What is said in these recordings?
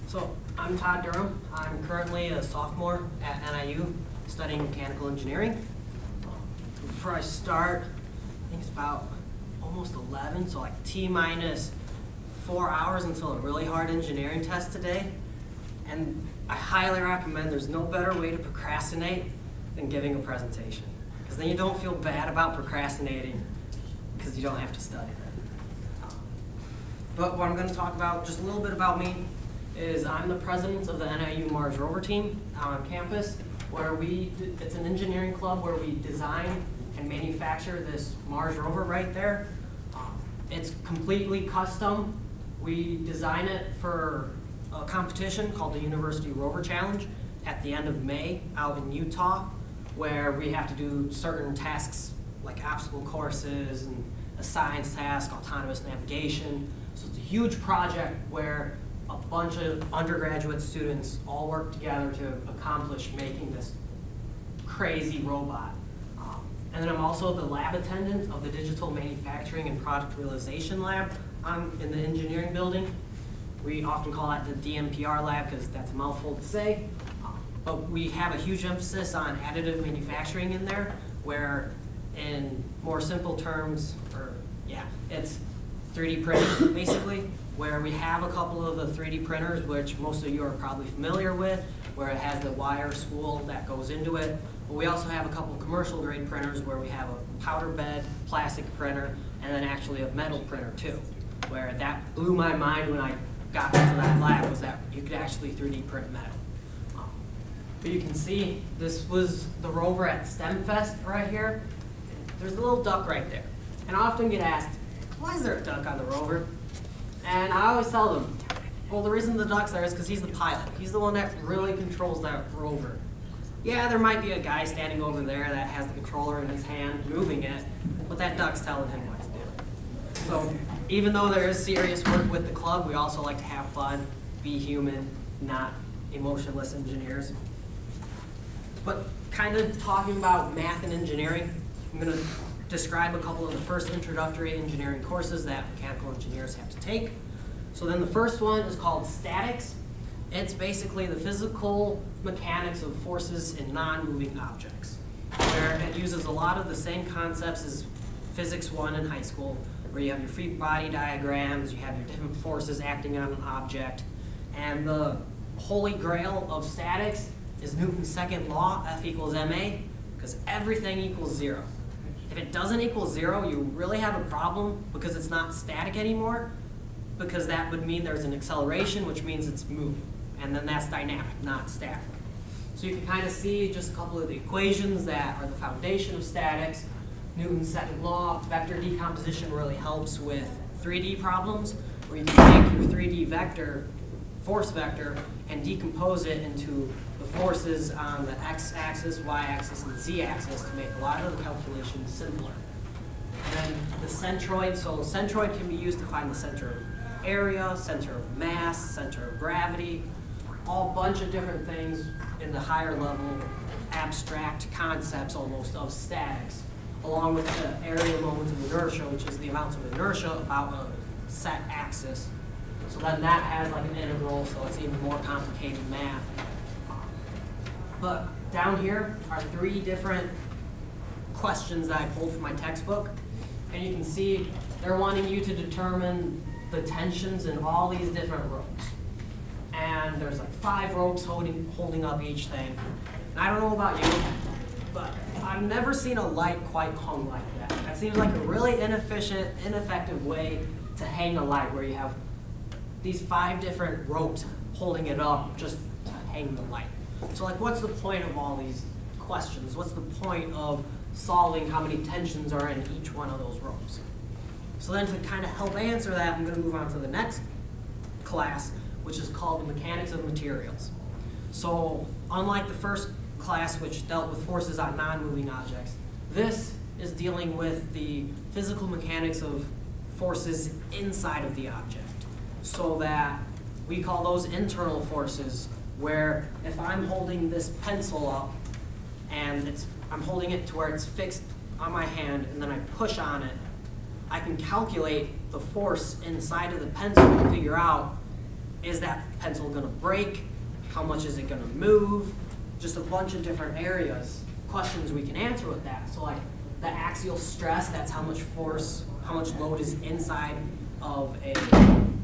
So I'm Todd Durham. I'm currently a sophomore at NIU studying mechanical engineering. Before I start, I think it's about almost 11, so like T-minus 4 hours until a really hard engineering test today. And I highly recommend, there's no better way to procrastinate than giving a presentation. Because then you don't feel bad about procrastinating because you don't have to study that. But what I'm going to talk about, just a little bit about me, is I'm the president of the NIU Mars Rover team on campus, where it's an engineering club where we design and manufacture this Mars Rover right there. It's completely custom. We design it for a competition called the University Rover Challenge at the end of May out in Utah, where we have to do certain tasks like obstacle courses and a science task, autonomous navigation. So it's a huge project where a bunch of undergraduate students all work together to accomplish making this crazy robot. And then I'm also the lab attendant of the Digital Manufacturing and Product Realization Lab in the engineering building. We often call that the DMPR lab because that's a mouthful to say. But we have a huge emphasis on additive manufacturing in there, where in more simple terms, it's 3D printing basically, where we have a couple of the 3D printers, which most of you are probably familiar with, where it has the wire spool that goes into it. But we also have a couple of commercial grade printers where we have a powder bed plastic printer and then actually a metal printer too, where that blew my mind when I got into that lab, was that you could actually 3D print metal. But you can see this was the Rover at STEM Fest right here. There's a little duck right there. And I often get asked, why is there a duck on the Rover? And I always tell them, well, the reason the duck's there is because he's the pilot. He's the one that really controls that Rover. Yeah, there might be a guy standing over there that has the controller in his hand, moving it, but that duck's telling him what to do. So even though there is serious work with the club, we also like to have fun, be human, not emotionless engineers. But kind of talking about math and engineering, I'm going to describe a couple of the first introductory engineering courses that mechanical engineers have to take. So then the first one is called statics. It's basically the physical mechanics of forces in non-moving objects, where it uses a lot of the same concepts as Physics 1 in high school, where you have your free body diagrams, you have your different forces acting on an object, and the holy grail of statics is Newton's second law, F equals ma, because everything equals 0. If it doesn't equal 0, you really have a problem because it's not static anymore, because that would mean there's an acceleration, which means it's moving. And then that's dynamic, not static. So you can kind of see just a couple of the equations that are the foundation of statics. Newton's second law, vector decomposition really helps with 3D problems, where you can take your 3D vector, force vector, and decompose it into the forces on the x-axis, y-axis, and z-axis to make a lot of the calculations simpler. And then the centroid, so centroid can be used to find the center of area, center of mass, center of gravity, all bunch of different things in the higher level abstract concepts almost of statics, along with the area moments of inertia, which is the amounts of inertia about a set axis. So then that has like an integral, so it's even more complicated math. But down here are 3 different questions that I pulled from my textbook. And you can see they're wanting you to determine the tensions in all these different ropes. And there's like 5 ropes holding up each thing. And I don't know about you, but I've never seen a light quite hung like that. That seems like a really inefficient, ineffective way to hang a light, where you have these 5 different ropes holding it up just to hang the light. So like, what's the point of all these questions? What's the point of solving how many tensions are in each one of those ropes? So then to kind of help answer that, I'm going to move on to the next class, which is called the mechanics of materials. So unlike the first class, which dealt with forces on non-moving objects, this is dealing with the physical mechanics of forces inside of the object. So that we call those internal forces, where if I'm holding this pencil up and I'm holding it to where it's fixed on my hand and then I push on it, I can calculate the force inside of the pencil and figure out, is that pencil going to break? How much is it going to move? Just a bunch of different areas, questions we can answer with that. So like the axial stress, that's how much force, how much load is inside of a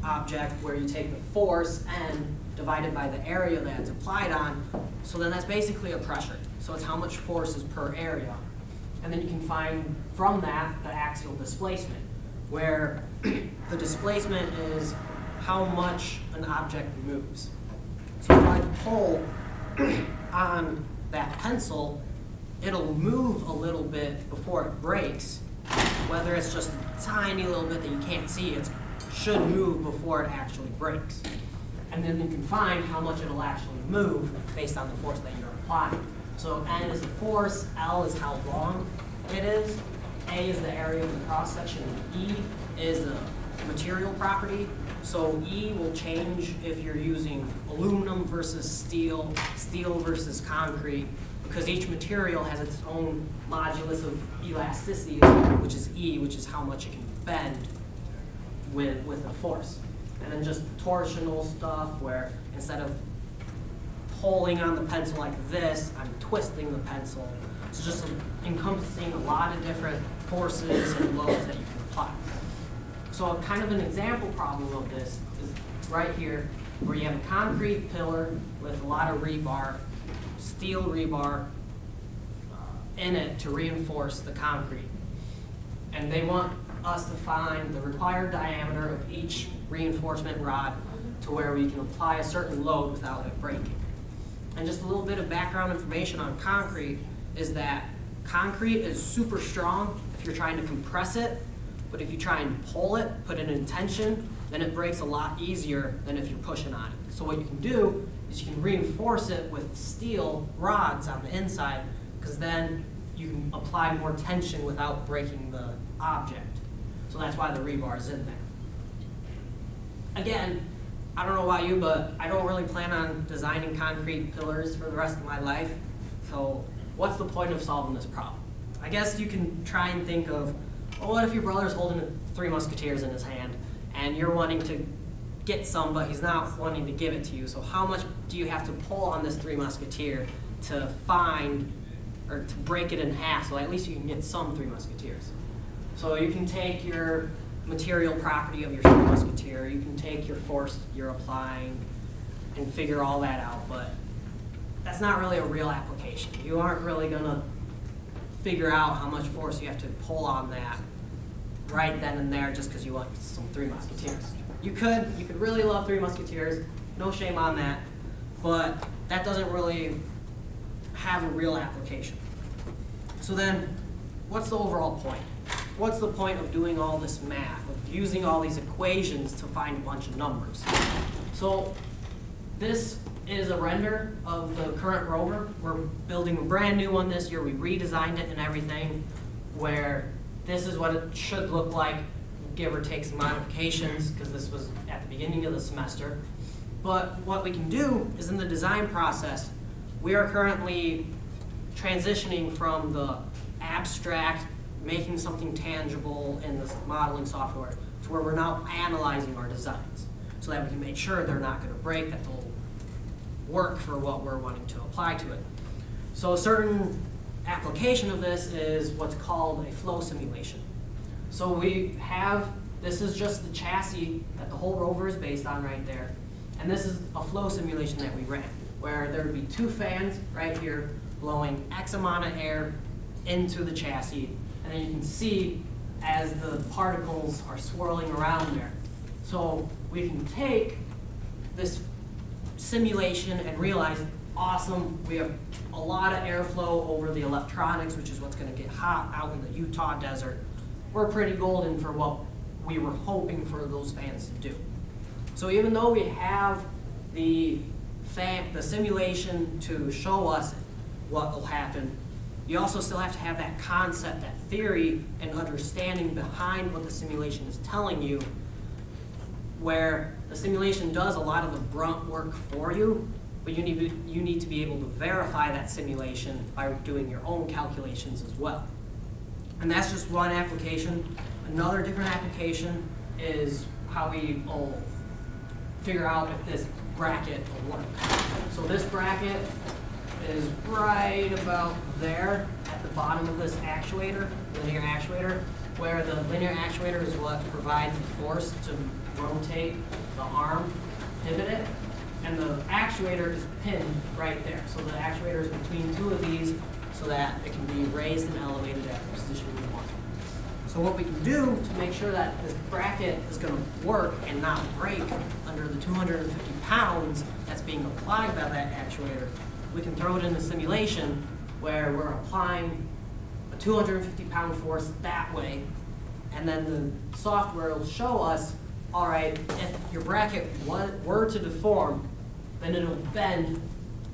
object, where you take the force and divide it by the area that it's applied on. So then that's basically a pressure. So it's how much force is per area. And then you can find from that the axial displacement, where the displacement is how much an object moves. So if I pull on that pencil, it'll move a little bit before it breaks. Whether it's just a tiny little bit that you can't see, it should move before it actually breaks. And then you can find how much it'll actually move based on the force that you're applying. So N is the force, L is how long it is, A is the area of the cross section, and E is the material property. So E will change if you're using aluminum versus steel, steel versus concrete, because each material has its own modulus of elasticity, which is E, which is how much it can bend with a force. And then just torsional stuff, where instead of pulling on the pencil like this, I'm twisting the pencil. It's just encompassing a lot of different forces and loads that you can apply. So kind of an example problem of this is right here, where you have a concrete pillar with a lot of rebar, steel rebar in it to reinforce the concrete. And they want us to find the required diameter of each reinforcement rod to where we can apply a certain load without it breaking. And just a little bit of background information on concrete is that concrete is super strong if you're trying to compress it, but if you try and pull it, put it in tension, then it breaks a lot easier than if you're pushing on it. So what you can do is you can reinforce it with steel rods on the inside, because then you can apply more tension without breaking the object. So that's why the rebar is in there. Again, I don't know about you, but I don't really plan on designing concrete pillars for the rest of my life. So what's the point of solving this problem? I guess you can try and think of, well, what if your brother's holding 3 Musketeers in his hand and you're wanting to get some, but he's not wanting to give it to you. So how much do you have to pull on this 3 Musketeer to find, or to break it in half, so at least you can get some 3 Musketeers? So you can take your material property of your 3 Musketeer, you can take your force you're applying and figure all that out, but that's not really a real application. You aren't really gonna figure out how much force you have to pull on that right then and there just because you want some 3 Musketeers. You could really love 3 Musketeers, no shame on that, but that doesn't really have a real application. So then, what's the overall point? What's the point of doing all this math, of using all these equations to find a bunch of numbers? So this is a render of the current Rover. We're building a brand new one this year. We redesigned it and everything, where this is what it should look like, give or take some modifications, because this was at the beginning of the semester. But what we can do is, in the design process, we are currently transitioning from the abstract, making something tangible in the modeling software, to where we're now analyzing our designs, so that we can make sure they're not going to break, that they'll work for what we're wanting to apply to it. So a certain application of this is what's called a flow simulation. So we have, this is just the chassis that the whole Rover is based on right there, and this is a flow simulation that we ran, where there would be 2 fans right here blowing X amount of air into the chassis, and then you can see as the particles are swirling around there. So we can take this simulation and realize, awesome, we have a lot of airflow over the electronics, which is what's going to get hot out in the Utah desert. We're pretty golden for what we were hoping for those fans to do. So even though we have the simulation to show us what will happen, you also still have to have that concept, that theory, and understanding behind what the simulation is telling you, where the simulation does a lot of the grunt work for you, but you need to be able to verify that simulation by doing your own calculations as well. And that's just one application. Another different application is how we will figure out if this bracket will work. So this bracket is right about there at the bottom of this actuator, linear actuator, where the linear actuator is what provides the force to rotate the arm, pivot it, and the actuator is pinned right there. So the actuator is between two of these so that it can be raised and elevated at the position we want. So what we can do to make sure that this bracket is going to work and not break under the 250 pounds that's being applied by that actuator, we can throw it in a simulation where we're applying a 250-pound force that way, and then the software will show us, all right, if your bracket were to deform, then it'll bend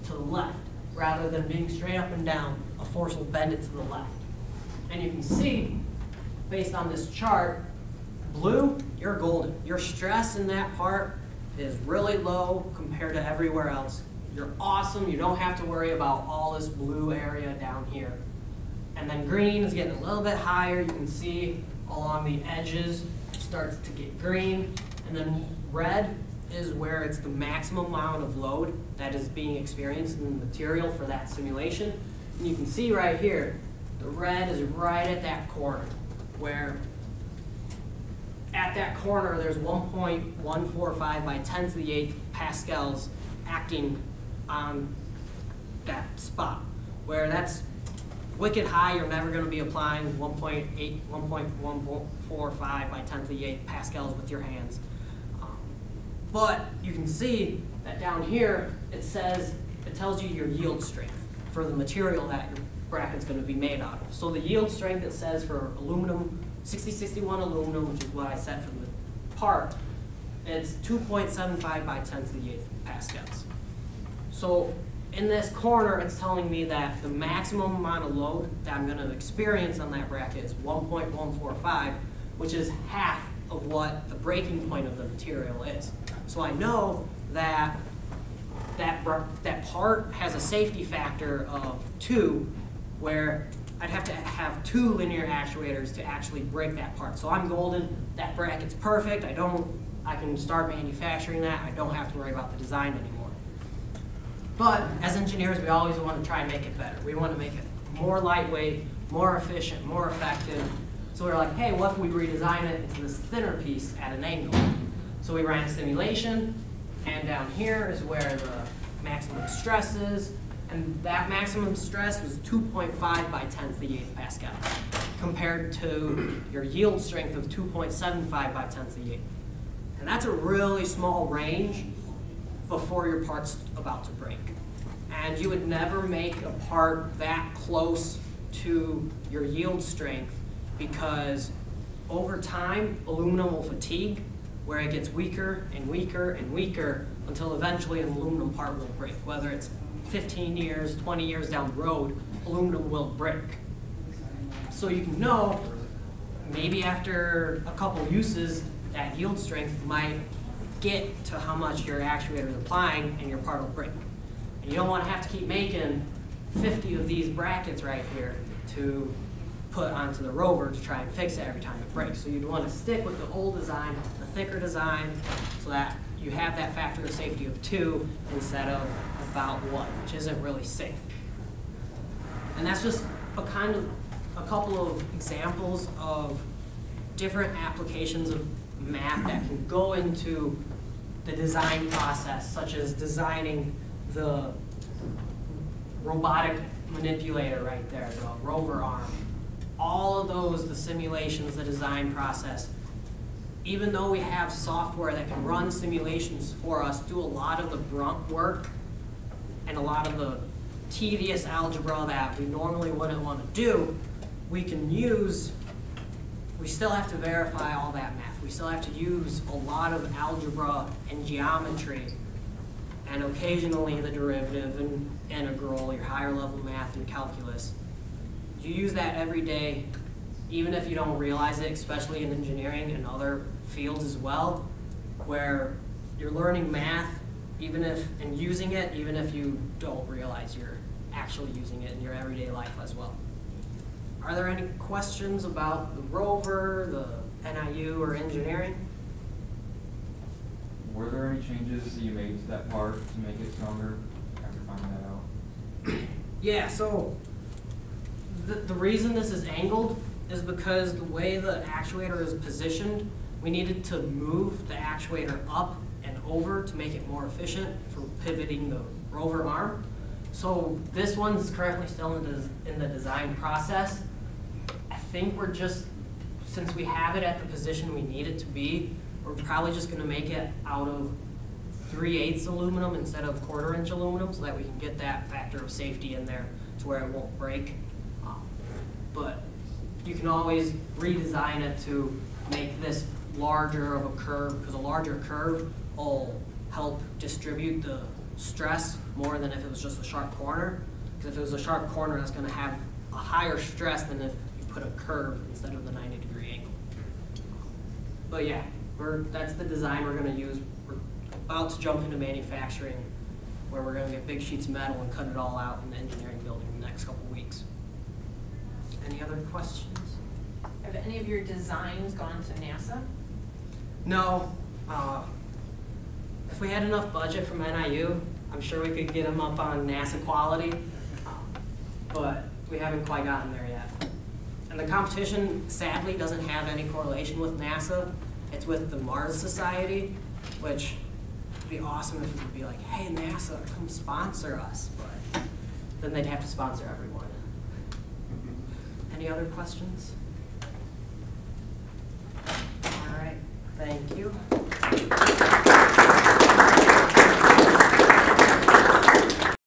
to the left. Rather than being straight up and down, a force will bend it to the left. And you can see, based on this chart, blue, you're golden. Your stress in that part is really low compared to everywhere else. You're awesome. You don't have to worry about all this blue area down here. And then green is getting a little bit higher. You can see along the edges it starts to get green. And then red is where it's the maximum amount of load that is being experienced in the material for that simulation. And you can see right here, the red is right at that corner, where at that corner there's 1.145 by 10 to the 8th pascals acting on that spot, where that's wicked high. You're never going to be applying 1.45 by 10 to the 8th pascals with your hands. But you can see that down here it tells you your yield strength for the material that your bracket's going to be made out of. So the yield strength it says for aluminum, 6061 aluminum, which is what I set for the part, it's 2.75 by 10 to the 8th pascals. So in this corner, it's telling me that the maximum amount of load that I'm going to experience on that bracket is 1.145, which is half of what the breaking point of the material is. So I know that that part has a safety factor of 2, where I'd have to have 2 linear actuators to actually break that part. So I'm golden. That bracket's perfect. I can start manufacturing that. I don't have to worry about the design anymore. But as engineers, we always want to try and make it better. We want to make it more lightweight, more efficient, more effective. So we're like, hey, what if we redesign it into this thinner piece at an angle? So we ran a simulation, and down here is where the maximum stress is, and that maximum stress was 2.5 by 10 to the 8th pascal, compared to your yield strength of 2.75 by 10 to the 8th. And that's a really small range before your part's about to break. And you would never make a part that close to your yield strength, because over time, aluminum will fatigue, where it gets weaker and weaker and weaker until eventually an aluminum part will break. Whether it's 15 years, 20 years down the road, aluminum will break. So you can know, maybe after a couple uses, that yield strength might get to how much your actuator is applying and your part will break. And you don't want to have to keep making 50 of these brackets right here to put onto the Rover to try and fix it every time it breaks. So you'd want to stick with the old design, the thicker design, so that you have that factor of safety of 2 instead of about 1, which isn't really safe. And that's just a couple of examples of different applications of math that can go into the design process, such as designing the robotic manipulator right there, the Rover arm. All of those, the simulations, the design process, even though we have software that can run simulations for us, do a lot of the grunt work and a lot of the tedious algebra that we normally wouldn't want to do, we still have to verify all that math. We still have to use a lot of algebra and geometry, and occasionally the derivative and integral, your higher level math and calculus. You use that every day, even if you don't realize it, especially in engineering and other fields as well, where you're learning math and using it, even if you don't realize you're actually using it in your everyday life as well. Are there any questions about the Rover, the NIU, or engineering? Were there any changes that you made to that part to make it stronger after finding that out? Yeah, so the reason this is angled is because the way the actuator is positioned, we needed to move the actuator up and over to make it more efficient for pivoting the rover arm. So this one's currently still in the design process. I think we're just, since we have it at the position we need it to be, we're probably just gonna make it out of 3/8 aluminum instead of 1/4 inch aluminum so that we can get that factor of safety in there to where it won't break. But you can always redesign it to make this larger of a curve, because a larger curve will help distribute the stress more than if it was just a sharp corner. Because if it was a sharp corner, that's going to have a higher stress than if you put a curve instead of the 90-degree angle. But yeah, that's the design we're going to use. We're about to jump into manufacturing, where we're going to get big sheets of metal and cut it all out in the engineering building in the next couple weeks. Any other questions? Have any of your designs gone to NASA? No. If we had enough budget from NIU, I'm sure we could get them up on NASA quality, but we haven't quite gotten there yet. And the competition, sadly, doesn't have any correlation with NASA. It's with the Mars Society, which would be awesome if it would be like, hey, NASA, come sponsor us. But then they'd have to sponsor everyone. Any other questions? All right, thank you.